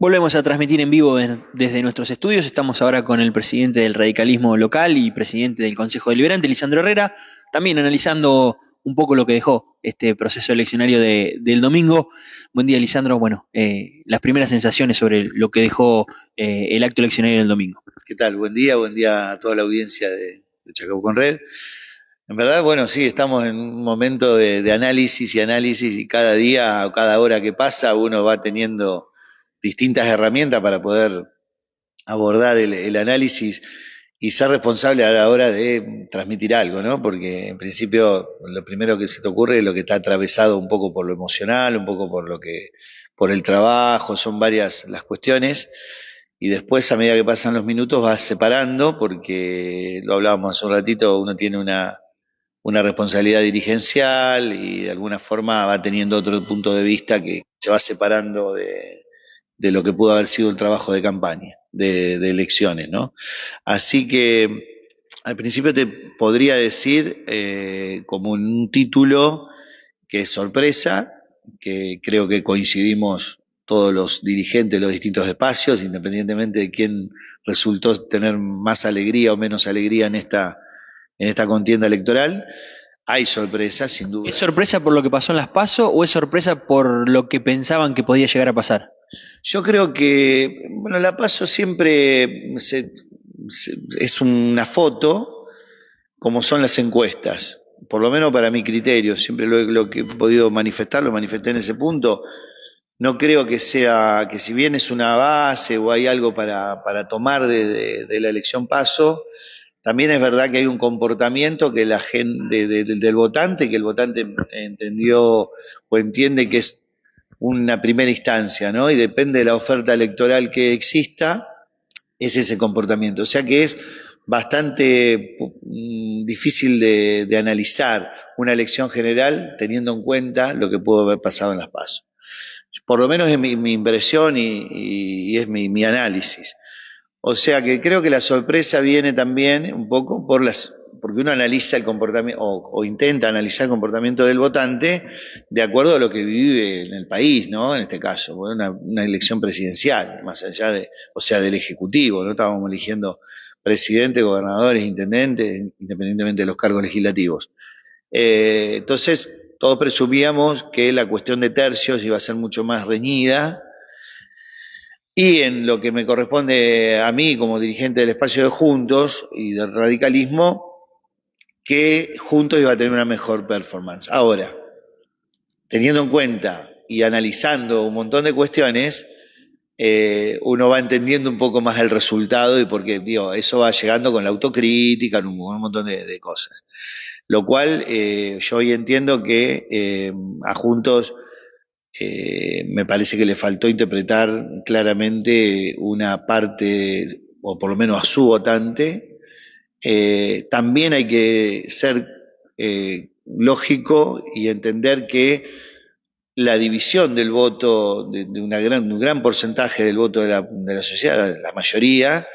Volvemos a transmitir en vivo desde nuestros estudios. Estamos ahora con el presidente del radicalismo local y presidente del Consejo Deliberante, Lisandro Herrera, también analizando un poco lo que dejó este proceso eleccionario del domingo. Buen día, Lisandro. Bueno, las primeras sensaciones sobre lo que dejó el acto eleccionario del domingo. ¿Qué tal? Buen día a toda la audiencia de Chacabuco con Red. En verdad, bueno, sí, estamos en un momento de análisis y cada día o cada hora que pasa uno va teniendo distintas herramientas para poder abordar el análisis y ser responsable a la hora de transmitir algo, ¿no? Porque en principio lo primero que se te ocurre es lo que está atravesado un poco por lo emocional, un poco por el trabajo, son varias las cuestiones. Y después, a medida que pasan los minutos, vas separando, porque lo hablábamos hace un ratito, uno tiene una responsabilidad dirigencial y de alguna forma va teniendo otro punto de vista que se va separando de lo que pudo haber sido el trabajo de campaña, de elecciones, ¿no? Así que al principio te podría decir como un título que es sorpresa, que creo que coincidimos todos los dirigentes de los distintos espacios, independientemente de quién resultó tener más alegría o menos alegría en esta contienda electoral. Hay sorpresas, sin duda. ¿Es sorpresa por lo que pasó en las PASO o es sorpresa por lo que pensaban que podía llegar a pasar? Yo creo que, bueno, la paso siempre es una foto, como son las encuestas, por lo menos para mi criterio, siempre lo que he podido manifestar, lo manifesté en ese punto. No creo que sea, que si bien es una base o hay algo para tomar de la elección paso, también es verdad que hay un comportamiento que la gente del votante, que el votante entendió o entiende que es una primera instancia, ¿no? Y depende de la oferta electoral que exista, es ese comportamiento. O sea que es bastante difícil de analizar una elección general teniendo en cuenta lo que pudo haber pasado en las PASO. Por lo menos es mi impresión y es mi análisis. O sea que creo que la sorpresa viene también un poco porque uno analiza el comportamiento o intenta analizar el comportamiento del votante de acuerdo a lo que vive en el país, ¿no? En este caso, una elección presidencial, más allá o sea, del Ejecutivo, no estábamos eligiendo presidente, gobernadores, intendentes, independientemente de los cargos legislativos. Entonces, todos presumíamos que la cuestión de tercios iba a ser mucho más reñida, y en lo que me corresponde a mí como dirigente del espacio de Juntos y del radicalismo, que Juntos iba a tener una mejor performance. Ahora, teniendo en cuenta y analizando un montón de cuestiones, uno va entendiendo un poco más el resultado y porque, digo, eso va llegando con la autocrítica, un montón de cosas. Lo cual yo hoy entiendo que a Juntos me parece que le faltó interpretar claramente una parte, o por lo menos a su votante. También hay que ser lógico y entender que la división del voto, de un gran porcentaje del voto de la sociedad, la mayoría,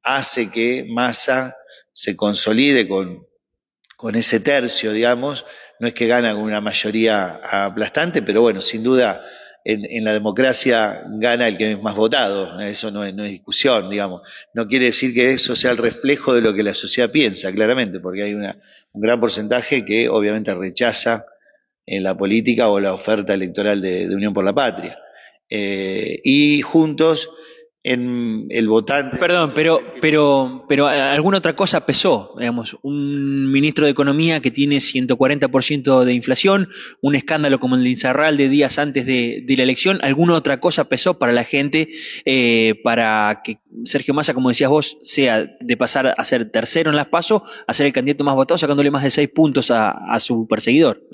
hace que Massa se consolide con ese tercio, digamos. No es que gana con una mayoría aplastante, pero bueno, sin duda en la democracia gana el que es más votado, eso no es discusión, digamos. No quiere decir que eso sea el reflejo de lo que la sociedad piensa, claramente, porque hay un gran porcentaje que obviamente rechaza en la política o la oferta electoral de Unión por la Patria. Y Juntos, en el votante. Perdón, pero alguna otra cosa pesó, digamos, un ministro de Economía que tiene 140% de inflación, un escándalo como el de Insaurralde de días antes de la elección, ¿alguna otra cosa pesó para la gente para que Sergio Massa, como decías vos, sea de pasar a ser tercero en las PASO a ser el candidato más votado, sacándole más de 6 puntos a su perseguidor?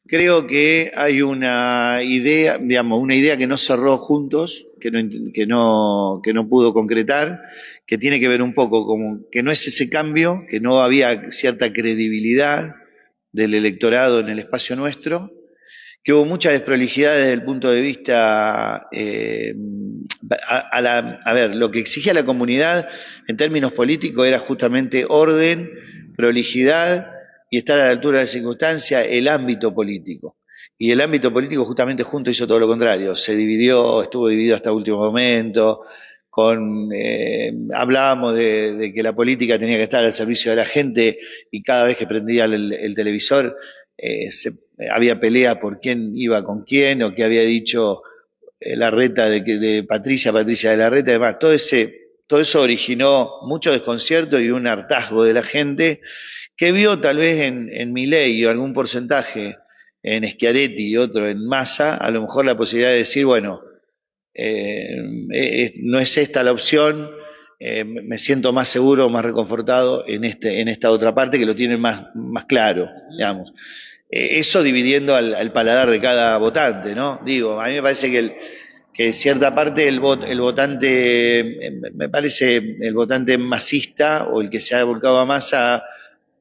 Creo que hay una idea, digamos, una idea que no cerró Juntos, que no pudo concretar, que tiene que ver un poco con que no es ese cambio, que no había cierta credibilidad del electorado en el espacio nuestro, que hubo mucha desprolijidad desde el punto de vista, a ver, lo que exigía la comunidad en términos políticos era justamente orden, prolijidad y estar a la altura de la circunstancia, el ámbito político. Y el ámbito político justamente junto hizo todo lo contrario, se dividió, estuvo dividido hasta el último momento, hablábamos de que la política tenía que estar al servicio de la gente y cada vez que prendía el televisor había pelea por quién iba con quién o qué había dicho Larreta de Patricia de Larreta, además, todo eso originó mucho desconcierto y un hartazgo de la gente que vio tal vez en Milei o algún porcentaje en Schiaretti y otro en Massa, a lo mejor la posibilidad de decir, bueno, no es esta la opción, me siento más seguro, más reconfortado en esta otra parte que lo tienen más claro, digamos. Eso dividiendo al paladar de cada votante, ¿no? Digo, a mí me parece que cierta parte el votante, me parece el votante masista o el que se ha volcado a Massa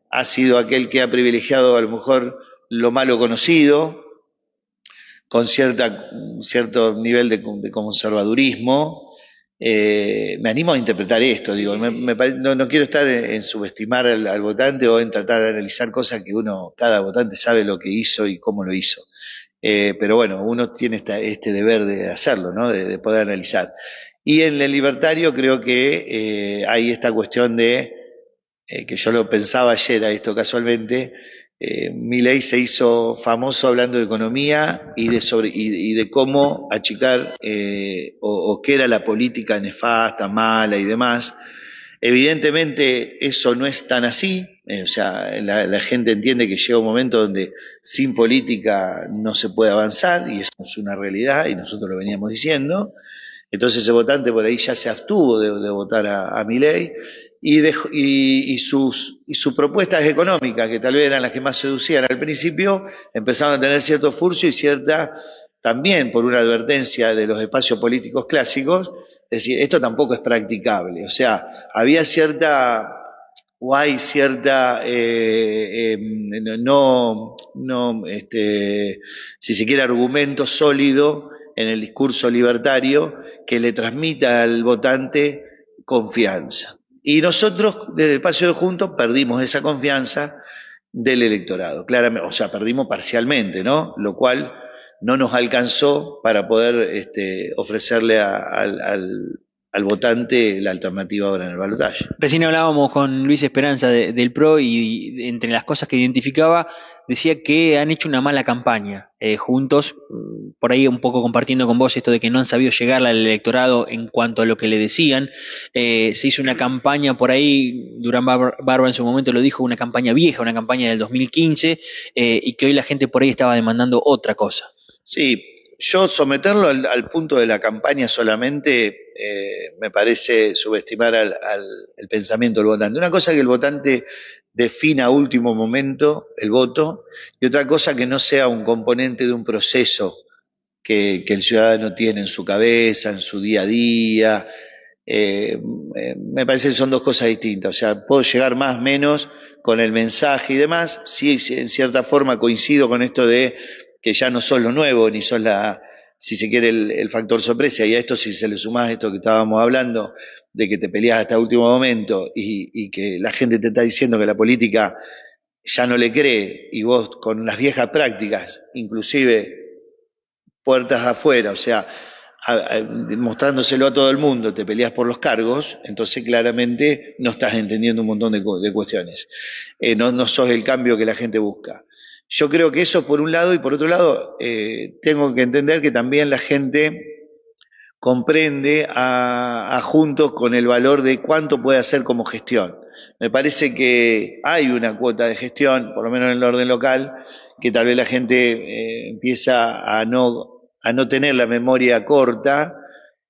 ha sido aquel que ha privilegiado a lo mejor lo malo conocido, con cierto nivel de conservadurismo. Me animo a interpretar esto, digo, no quiero estar en subestimar al votante o en tratar de analizar cosas que cada votante sabe lo que hizo y cómo lo hizo. Pero bueno, uno tiene este deber de hacerlo, ¿no? De poder analizar. Y en el libertario creo que hay esta cuestión que yo lo pensaba ayer a esto casualmente, Milei se hizo famoso hablando de economía y de cómo achicar o qué era la política nefasta, mala y demás. Evidentemente eso no es tan así, o sea, la gente entiende que llega un momento donde sin política no se puede avanzar y eso es una realidad y nosotros lo veníamos diciendo. Entonces el votante por ahí ya se abstuvo de votar a Milei y sus propuestas económicas, que tal vez eran las que más seducían al principio, empezaron a tener cierto furcio y también por una advertencia de los espacios políticos clásicos, es decir, esto tampoco es practicable. O sea, había cierta, o hay cierta, si se quiere, argumento sólido en el discurso libertario que le transmita al votante confianza. Y nosotros, desde el Espacio de Juntos, perdimos esa confianza del electorado, claramente, o sea, perdimos parcialmente, ¿no? Lo cual no nos alcanzó para poder ofrecerle al votante la alternativa ahora en el balotaje. Recién hablábamos con Luis Esperanza del PRO y entre las cosas que identificaba decía que han hecho una mala campaña juntos, por ahí un poco compartiendo con vos esto de que no han sabido llegar al electorado en cuanto a lo que le decían. Se hizo una campaña por ahí, Durán Barba en su momento lo dijo, una campaña vieja, una campaña del 2015, y que hoy la gente por ahí estaba demandando otra cosa. Sí, yo someterlo al punto de la campaña solamente me parece subestimar el pensamiento del votante. Una cosa que el votante defina a último momento el voto y otra cosa que no sea un componente de un proceso que el ciudadano tiene en su cabeza, en su día a día. Me parece que son dos cosas distintas. O sea, puedo llegar más o menos con el mensaje y demás. Sí, en cierta forma coincido con esto de que ya no sos lo nuevo, ni sos si se quiere, el factor sorpresa. Y a esto, si se le sumás esto que estábamos hablando, de que te peleás hasta el último momento y que la gente te está diciendo que la política ya no le cree y vos con las viejas prácticas, inclusive puertas afuera, o sea, mostrándoselo a todo el mundo, te peleas por los cargos, entonces claramente no estás entendiendo un montón de cuestiones. No sos el cambio que la gente busca. Yo creo que eso por un lado y por otro lado tengo que entender que también la gente comprende a Juntos con el valor de cuánto puede hacer como gestión. Me parece que hay una cuota de gestión, por lo menos en el orden local, que tal vez la gente empieza a no tener la memoria corta,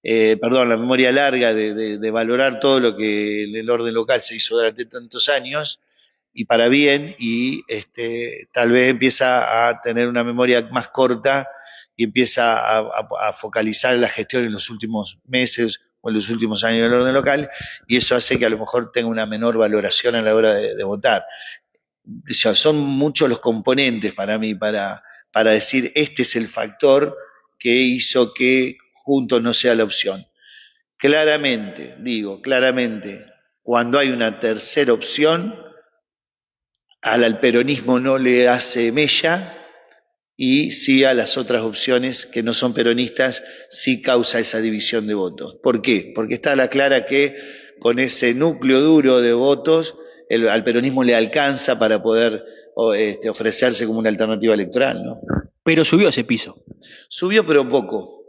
la memoria larga de valorar todo lo que en el orden local se hizo durante tantos años y para bien, y tal vez empieza a tener una memoria más corta y empieza a focalizar la gestión en los últimos meses o en los últimos años del orden local, y eso hace que a lo mejor tenga una menor valoración a la hora de votar. O sea, son muchos los componentes para mí para decir este es el factor que hizo que Juntos no sea la opción. Claramente, cuando hay una tercera opción, al peronismo no le hace mella, y sí a las otras opciones que no son peronistas, sí causa esa división de votos. ¿Por qué? Porque está a la clara que con ese núcleo duro de votos al peronismo le alcanza para poder ofrecerse como una alternativa electoral, ¿no? Pero subió ese piso. Subió pero poco,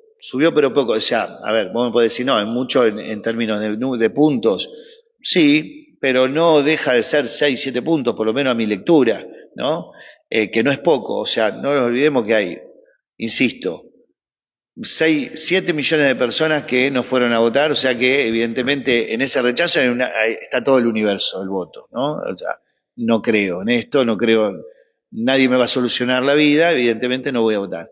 o sea, a ver, vos me podés decir, no, en mucho en términos de puntos, sí, pero no deja de ser 6, 7 puntos, por lo menos a mi lectura, ¿no? Que no es poco, o sea, no nos olvidemos que hay, insisto, 6, 7 millones de personas que no fueron a votar, o sea que evidentemente en ese rechazo está todo el universo del voto, ¿no? O sea, no creo en esto, no creo, nadie me va a solucionar la vida, evidentemente no voy a votar.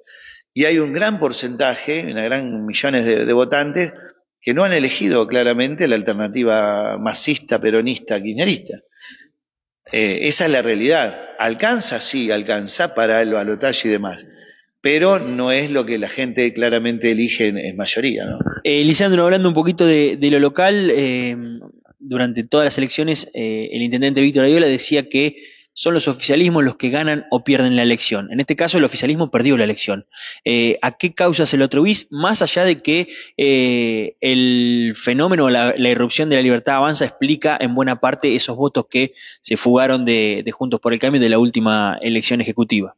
Y hay un gran porcentaje, una gran millones de votantes que no han elegido claramente la alternativa masista, peronista, kirchnerista. Esa es la realidad. ¿Alcanza? Sí, alcanza para el balotaje y demás. Pero no es lo que la gente claramente elige en mayoría, ¿no? Lisandro, hablando un poquito de lo local, durante todas las elecciones, el intendente Víctor Ayola decía que son los oficialismos los que ganan o pierden la elección. En este caso, el oficialismo perdió la elección. ¿A qué causa se lo atribuís? Más allá de que el fenómeno, la irrupción de la Libertad Avanza explica en buena parte esos votos que se fugaron de Juntos por el Cambio de la última elección ejecutiva.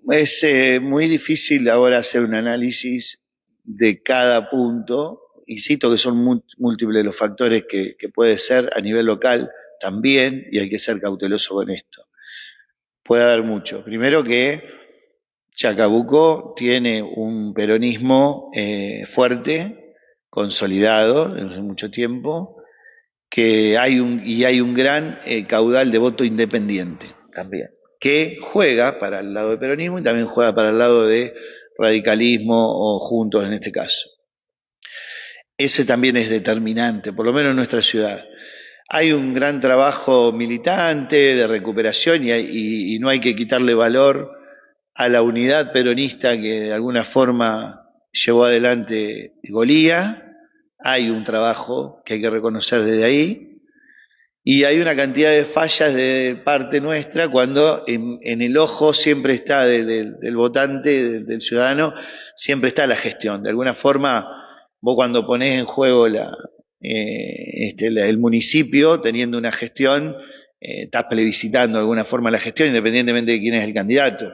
Es muy difícil ahora hacer un análisis de cada punto. Insisto que son múltiples los factores que puede ser a nivel local también, y hay que ser cauteloso con esto. Puede haber mucho. Primero que Chacabuco tiene un peronismo fuerte, consolidado desde hace mucho tiempo, que hay un gran caudal de voto independiente también, que juega para el lado del peronismo y también juega para el lado de radicalismo o Juntos en este caso. Ese también es determinante, por lo menos en nuestra ciudad. Hay un gran trabajo militante de recuperación y no hay que quitarle valor a la unidad peronista que de alguna forma llevó adelante Golía. Hay un trabajo que hay que reconocer desde ahí. Y hay una cantidad de fallas de parte nuestra cuando en el ojo siempre está del votante, del ciudadano, siempre está la gestión. De alguna forma, vos cuando ponés en juego el municipio teniendo una gestión, estás plebiscitando de alguna forma la gestión independientemente de quién es el candidato.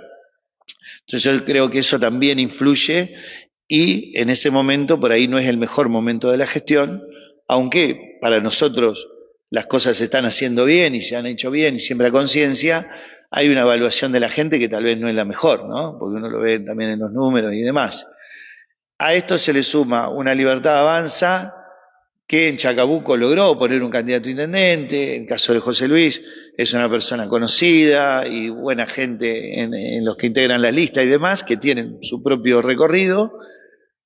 Entonces yo creo que eso también influye y en ese momento por ahí no es el mejor momento de la gestión, aunque para nosotros las cosas se están haciendo bien y se han hecho bien y siempre a conciencia, hay una evaluación de la gente que tal vez no es la mejor, ¿no? Porque uno lo ve también en los números y demás. A esto se le suma una Libertad Avanza que en Chacabuco logró poner un candidato a intendente, en el caso de José Luis es una persona conocida y buena gente en los que integran la lista y demás, que tienen su propio recorrido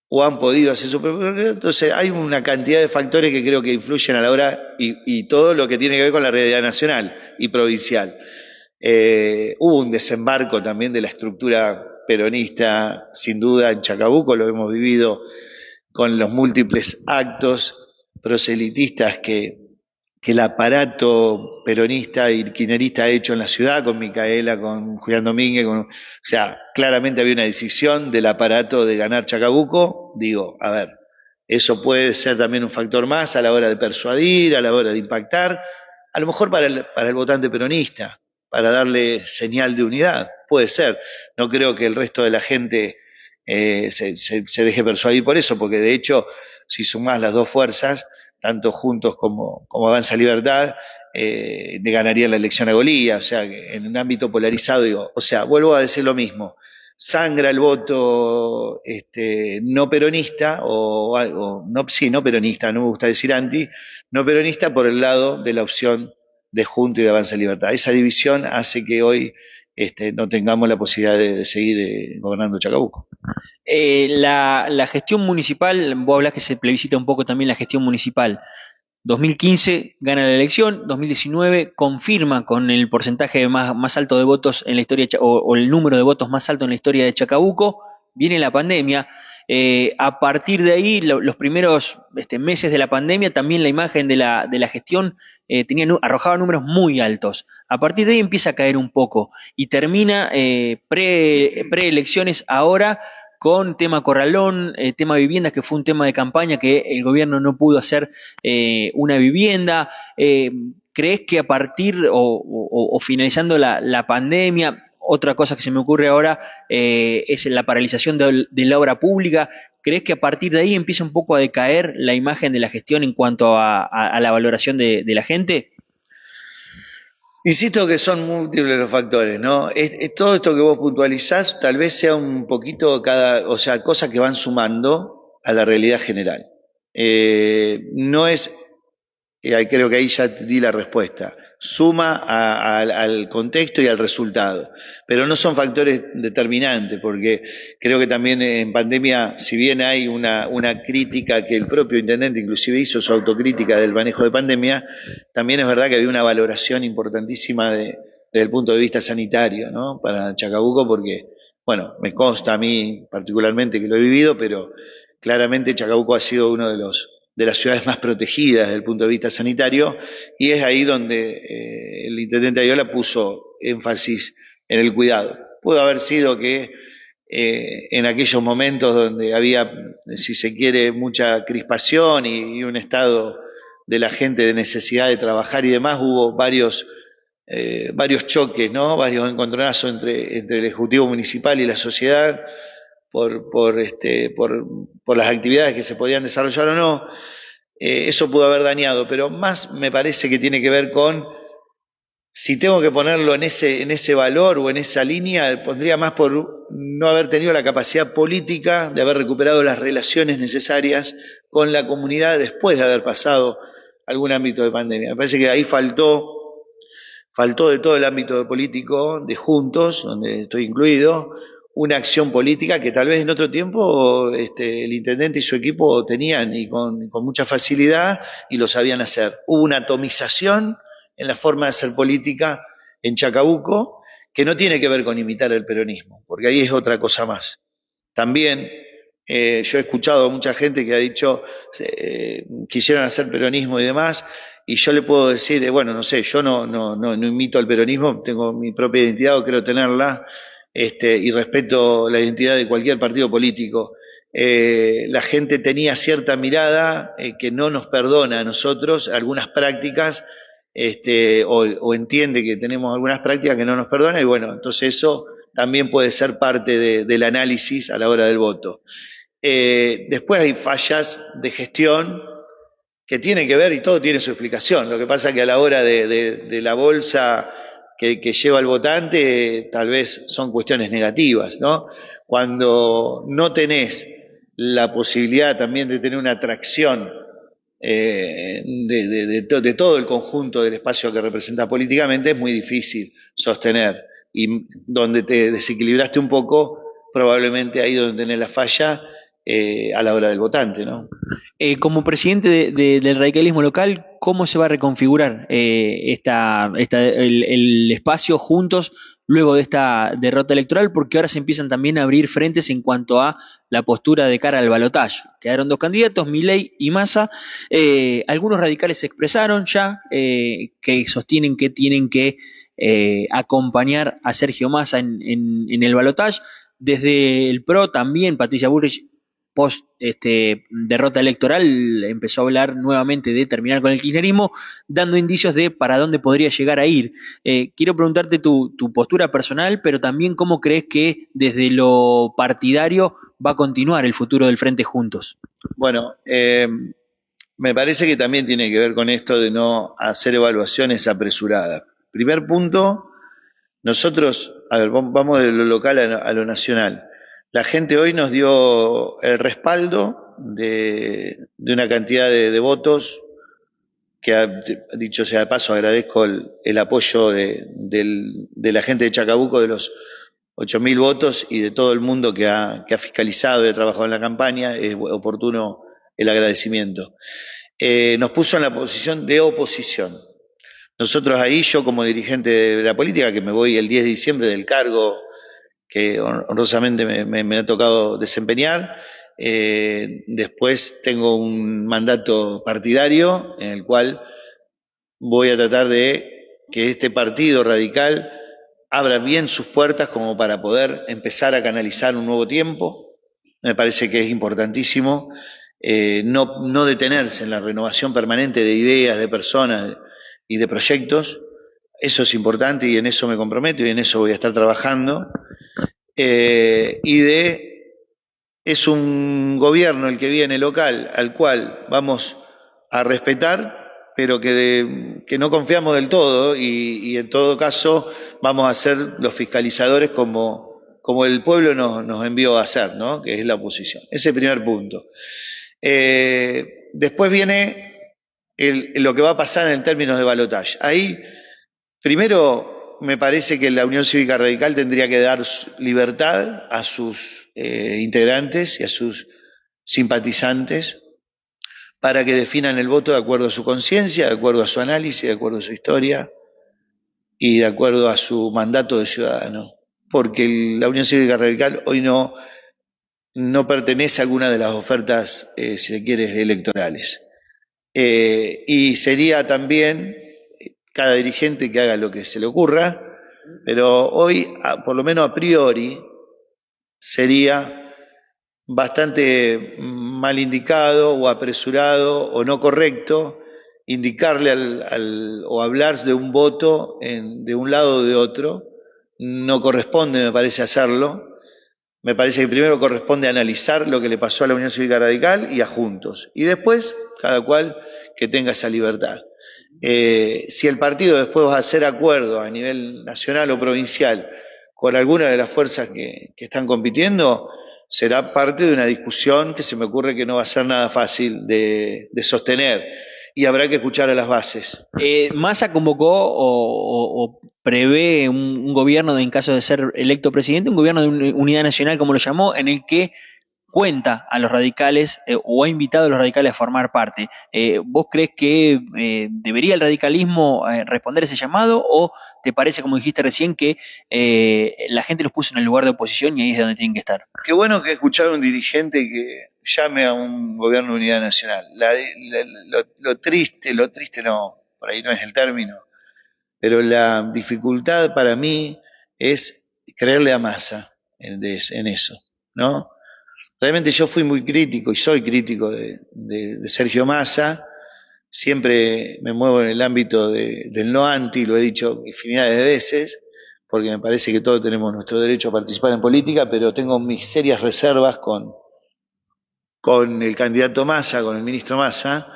o han podido hacer su propio recorrido. Entonces hay una cantidad de factores que creo que influyen a la hora y todo lo que tiene que ver con la realidad nacional y provincial. Hubo un desembarco también de la estructura peronista, sin duda, en Chacabuco, lo hemos vivido con los múltiples actos proselitistas que el aparato peronista y kirchnerista ha hecho en la ciudad, con Micaela, con Julián Domínguez, o sea, claramente había una decisión del aparato de ganar Chacabuco. Digo, a ver, eso puede ser también un factor más a la hora de persuadir, a la hora de impactar, a lo mejor para el votante peronista, para darle señal de unidad, puede ser. No creo que el resto de la gente se deje persuadir por eso, porque de hecho, si sumás las dos fuerzas, tanto Juntos como Avanza Libertad, ganarían la elección a Golía, o sea, que en un ámbito polarizado, digo, o sea, vuelvo a decir lo mismo, sangra el voto no peronista, no peronista, no me gusta decir anti, no peronista por el lado de la opción de Juntos y de Avanza Libertad. Esa división hace que hoy no tengamos la posibilidad de seguir gobernando Chacabuco. La gestión municipal, vos hablás que se plebiscita un poco también la gestión municipal. 2015 gana la elección, 2019 confirma con el porcentaje más alto de votos en la historia o el número de votos más alto en la historia de Chacabuco, viene la pandemia. A partir de ahí, los primeros meses de la pandemia, también la imagen de la gestión arrojaba números muy altos. A partir de ahí empieza a caer un poco y termina preelecciones ahora con tema Corralón, tema viviendas, que fue un tema de campaña que el gobierno no pudo hacer una vivienda. ¿Crees que a partir o finalizando la pandemia, otra cosa que se me ocurre ahora es la paralización de la obra pública? ¿Crees que a partir de ahí empieza un poco a decaer la imagen de la gestión en cuanto a la valoración de la gente? Insisto que son múltiples los factores, ¿no? Todo esto que vos puntualizás tal vez sea un poquito o sea, cosas que van sumando a la realidad general. No es, creo que ahí ya te di la respuesta, suma al contexto y al resultado, pero no son factores determinantes, porque creo que también en pandemia, si bien hay una crítica que el propio intendente inclusive hizo su autocrítica del manejo de pandemia, también es verdad que había una valoración importantísima desde el punto de vista sanitario, ¿no? Para Chacabuco, porque, bueno, me consta a mí particularmente que lo he vivido, pero claramente Chacabuco ha sido uno de las ciudades más protegidas desde el punto de vista sanitario, y es ahí donde el intendente Ayola puso énfasis en el cuidado. Pudo haber sido que en aquellos momentos donde había, si se quiere, mucha crispación y un estado de la gente de necesidad de trabajar y demás, hubo varios choques, ¿no? Varios encontronazos entre el Ejecutivo Municipal y la sociedad por las actividades que se podían desarrollar o no. Eso pudo haber dañado, pero más me parece que tiene que ver con, si tengo que ponerlo en ese valor o en esa línea, pondría más por no haber tenido la capacidad política de haber recuperado las relaciones necesarias con la comunidad después de haber pasado algún ámbito de pandemia. Me parece que ahí faltó de todo el ámbito político de Juntos, donde estoy incluido, una acción política que tal vez en otro tiempo el intendente y su equipo tenían y con mucha facilidad y lo sabían hacer. Hubo una atomización en la forma de hacer política en Chacabuco que no tiene que ver con imitar el peronismo, porque ahí es otra cosa más. También yo he escuchado a mucha gente que ha dicho quisieron hacer peronismo y demás, y yo le puedo decir, bueno, no sé, yo no imito al peronismo, tengo mi propia identidad o creo tenerla, y respeto la identidad de cualquier partido político. La gente tenía cierta mirada que no nos perdona a nosotros algunas prácticas, o entiende que tenemos algunas prácticas que no nos perdona, y bueno, entonces eso también puede ser parte del análisis a la hora del voto. Después hay fallas de gestión que tienen que ver, y todo tiene su explicación. Lo que pasa es que a la hora de la bolsa que lleva el votante, tal vez son cuestiones negativas, ¿no? Cuando no tenés la posibilidad también de tener una atracción de todo el conjunto del espacio que representa políticamente, es muy difícil sostener. Y donde te desequilibraste un poco, probablemente ahí donde tenés la falla a la hora del votante, ¿no? Como presidente del radicalismo local, ¿cómo se va a reconfigurar el espacio Juntos luego de esta derrota electoral? Porque ahora se empiezan también a abrir frentes en cuanto a la postura de cara al balotaje. Quedaron dos candidatos, Milei y Massa. Algunos radicales se expresaron ya, que sostienen que tienen que acompañar a Sergio Massa en el balotaje. Desde el PRO también, Patricia Bullrich, post derrota electoral, empezó a hablar nuevamente de terminar con el kirchnerismo, dando indicios de para dónde podría llegar a ir. Quiero preguntarte tu postura personal, pero también cómo crees que desde lo partidario va a continuar el futuro del Frente Juntos. Bueno, me parece que también tiene que ver con esto de no hacer evaluaciones apresuradas. Primer punto, nosotros, a ver, vamos de lo local a lo nacional. La gente hoy nos dio el respaldo de una cantidad de votos que, dicho sea de paso, agradezco el apoyo de la gente de Chacabuco, de los 8.000 votos y de todo el mundo que ha fiscalizado y ha trabajado en la campaña. Es oportuno el agradecimiento. Nos puso en la posición de oposición. Nosotros ahí, yo como dirigente de la política, que me voy el 10 de diciembre del cargo que honrosamente me ha tocado desempeñar. Después tengo un mandato partidario en el cual voy a tratar de que este partido radical abra bien sus puertas como para poder empezar a canalizar un nuevo tiempo. Me parece que es importantísimo no detenerse en la renovación permanente de ideas, de personas y de proyectos. Eso es importante y en eso me comprometo y en eso voy a estar trabajando. Es un gobierno el que viene local al cual vamos a respetar, pero que no confiamos del todo y en todo caso vamos a ser los fiscalizadores como el pueblo nos envió a hacer, ¿no? Que es la oposición. Ese es el primer punto. Después viene lo que va a pasar en términos de balotaje. Ahí, primero, me parece que la Unión Cívica Radical tendría que dar libertad a sus integrantes y a sus simpatizantes para que definan el voto de acuerdo a su conciencia, de acuerdo a su análisis, de acuerdo a su historia y de acuerdo a su mandato de ciudadano. Porque la Unión Cívica Radical hoy no pertenece a alguna de las ofertas, si se quiere, electorales. Y sería también cada dirigente que haga lo que se le ocurra, pero hoy, por lo menos a priori, sería bastante mal indicado o apresurado o no correcto indicarle o hablar de un voto de un lado o de otro. No corresponde, me parece, hacerlo. Me parece que primero corresponde analizar lo que le pasó a la Unión Cívica Radical y a Juntos. Y después, cada cual que tenga esa libertad. Si el partido después va a hacer acuerdo a nivel nacional o provincial con alguna de las fuerzas que están compitiendo, será parte de una discusión que se me ocurre que no va a ser nada fácil de sostener y habrá que escuchar a las bases. ¿Massa convocó o prevé un gobierno, en caso de ser electo presidente, un gobierno de unidad nacional, como lo llamó, en el que cuenta a los radicales o ha invitado a los radicales a formar parte? ¿Vos crees que debería el radicalismo responder ese llamado o te parece, como dijiste recién, que la gente los puso en el lugar de oposición y ahí es donde tienen que estar? Qué bueno que escuchar a un dirigente que llame a un gobierno de unidad nacional. Lo triste no, por ahí no es el término, pero la dificultad para mí es creerle a Massa en eso, ¿no? Realmente yo fui muy crítico y soy crítico de Sergio Massa. Siempre me muevo en el ámbito del no anti, lo he dicho infinidad de veces, porque me parece que todos tenemos nuestro derecho a participar en política, pero tengo mis serias reservas con el candidato Massa, con el ministro Massa.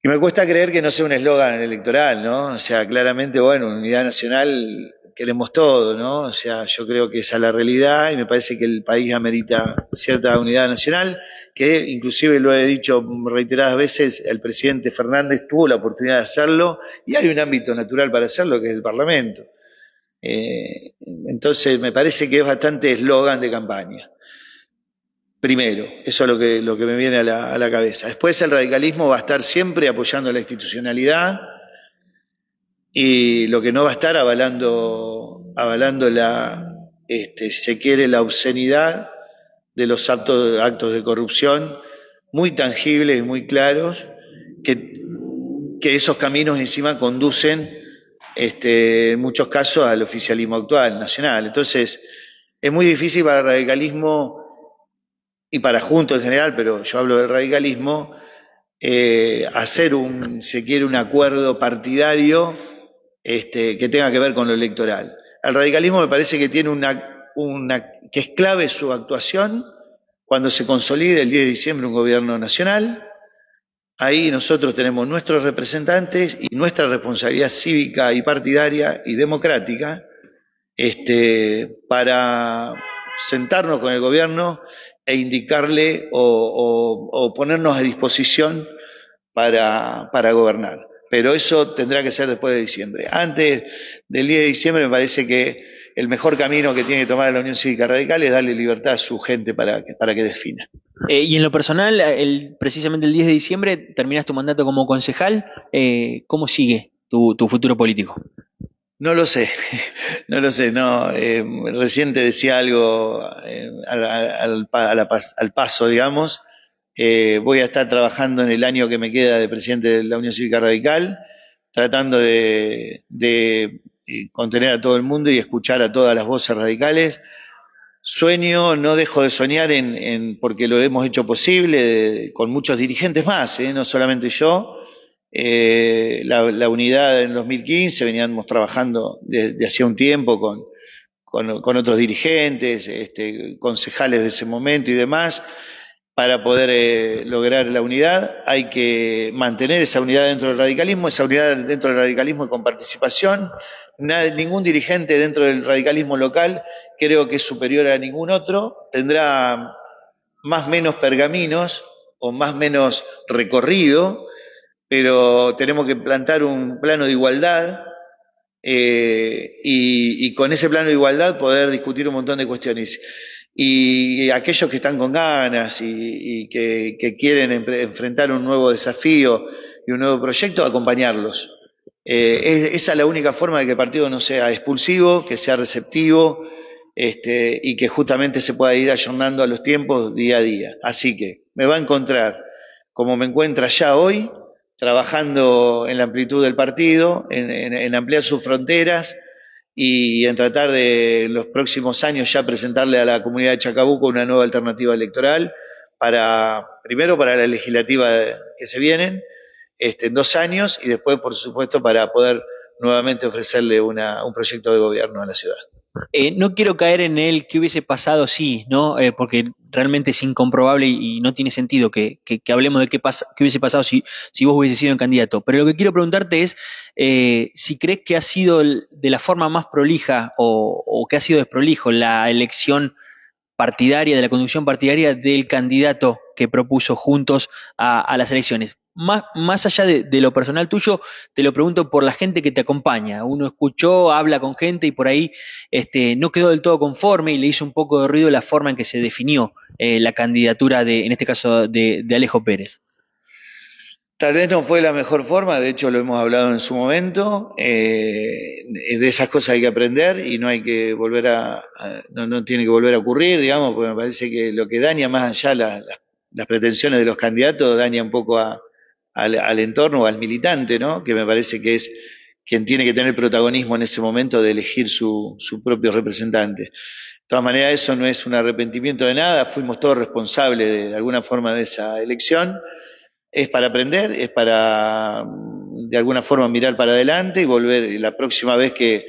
Y me cuesta creer que no sea un eslogan electoral, ¿no? O sea, claramente, bueno, unidad nacional queremos todo, ¿no? O sea, yo creo que esa es la realidad y me parece que el país amerita cierta unidad nacional, que inclusive lo he dicho reiteradas veces, el presidente Fernández tuvo la oportunidad de hacerlo y hay un ámbito natural para hacerlo, que es el Parlamento. Entonces, me parece que es bastante eslogan de campaña. Primero, eso es lo que me viene a la cabeza. Después el radicalismo va a estar siempre apoyando la institucionalidad y lo que no va a estar avalando si se quiere, la obscenidad de los actos de corrupción muy tangibles y muy claros que esos caminos encima conducen en muchos casos al oficialismo actual, nacional. Entonces, es muy difícil para el radicalismo y para Juntos en general, pero yo hablo del radicalismo, hacer si quiere, un acuerdo partidario que tenga que ver con lo electoral. Al radicalismo me parece que tiene que es clave su actuación cuando se consolide el 10 de diciembre un gobierno nacional. Ahí nosotros tenemos nuestros representantes y nuestra responsabilidad cívica y partidaria y democrática para sentarnos con el gobierno e indicarle o ponernos a disposición para gobernar. Pero eso tendrá que ser después de diciembre. Antes del 10 de diciembre me parece que el mejor camino que tiene que tomar la Unión Cívica Radical es darle libertad a su gente para que defina. Y en lo personal, precisamente el 10 de diciembre terminas tu mandato como concejal. ¿Cómo sigue tu futuro político? No lo sé, no lo sé, no. Reciente decía algo al paso, digamos. Voy a estar trabajando en el año que me queda de presidente de la Unión Cívica Radical, tratando de contener a todo el mundo y escuchar a todas las voces radicales. Sueño, no dejo de soñar porque lo hemos hecho posible con muchos dirigentes más, no solamente yo. La unidad en 2015 veníamos trabajando desde hacía un tiempo con otros dirigentes, concejales de ese momento y demás, para poder lograr la unidad. Hay que mantener esa unidad dentro del radicalismo, esa unidad dentro del radicalismo y con participación. Ningún dirigente dentro del radicalismo local creo que es superior a ningún otro, tendrá más o menos pergaminos o más o menos recorrido, pero tenemos que plantar un plano de igualdad y con ese plano de igualdad poder discutir un montón de cuestiones. Y aquellos que están con ganas y que quieren enfrentar un nuevo desafío y un nuevo proyecto, acompañarlos. Esa es la única forma de que el partido no sea expulsivo, que sea receptivo, y que justamente se pueda ir ayornando a los tiempos día a día. Así que me va a encontrar como me encuentra ya hoy, trabajando en la amplitud del partido, en ampliar sus fronteras y en tratar de en los próximos años ya presentarle a la comunidad de Chacabuco una nueva alternativa electoral primero para la legislativa que se vienen, en 2 años, y después, por supuesto, para poder nuevamente ofrecerle un proyecto de gobierno a la ciudad. No quiero caer en el que hubiese pasado, sí, ¿no? Porque realmente es incomprobable y no tiene sentido que hablemos de qué hubiese pasado si vos hubiese sido el candidato. Pero lo que quiero preguntarte es si crees que ha sido de la forma más prolija o que ha sido desprolijo la elección partidaria, de la conducción partidaria del candidato que propuso Juntos a las elecciones. Más allá de lo personal tuyo, te lo pregunto por la gente que te acompaña. Uno escuchó, habla con gente y por ahí no quedó del todo conforme y le hizo un poco de ruido la forma en que se definió la candidatura en este caso, de Alejo Pérez. Tal vez no fue la mejor forma, de hecho lo hemos hablado en su momento, de esas cosas hay que aprender y no hay que no tiene que volver a ocurrir, digamos, porque me parece que lo que daña más allá las pretensiones de los candidatos, daña un poco al entorno o al militante, ¿no? Que me parece que es quien tiene que tener protagonismo en ese momento de elegir su propio representante. De todas maneras, eso no es un arrepentimiento de nada, fuimos todos responsables de alguna forma de esa elección. Es para aprender, es para de alguna forma mirar para adelante y volver la próxima vez que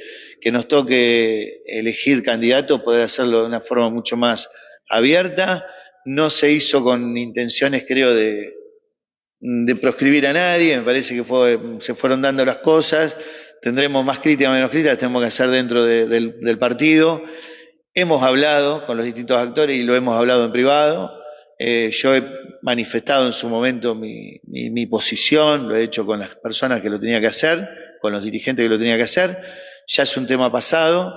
nos toque elegir candidato, poder hacerlo de una forma mucho más abierta. No se hizo con intenciones, creo, de proscribir a nadie, me parece que se fueron dando las cosas. Tendremos más críticas, menos críticas, tenemos que hacer dentro del partido. Hemos hablado con los distintos actores y lo hemos hablado en privado. Yo he manifestado en su momento mi posición, lo he hecho con las personas que lo tenía que hacer, con los dirigentes que lo tenía que hacer. Ya es un tema pasado,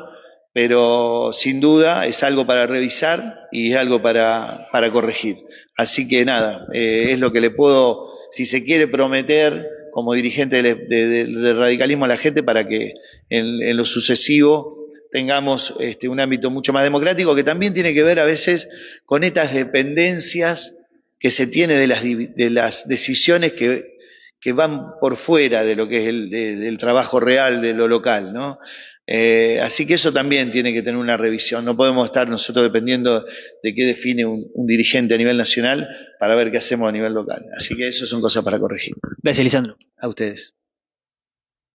pero sin duda es algo para revisar y es algo para corregir. Así que nada, es lo que le puedo, si se quiere, prometer como dirigente del radicalismo a la gente para que en lo sucesivo tengamos un ámbito mucho más democrático, que también tiene que ver a veces con estas dependencias que se tiene de las decisiones que van por fuera de lo que es del trabajo real de lo local, ¿no? Así que eso también tiene que tener una revisión. No podemos estar nosotros dependiendo de qué define un dirigente a nivel nacional para ver qué hacemos a nivel local. Así que eso son cosas para corregir. Gracias, Lisandro. A ustedes.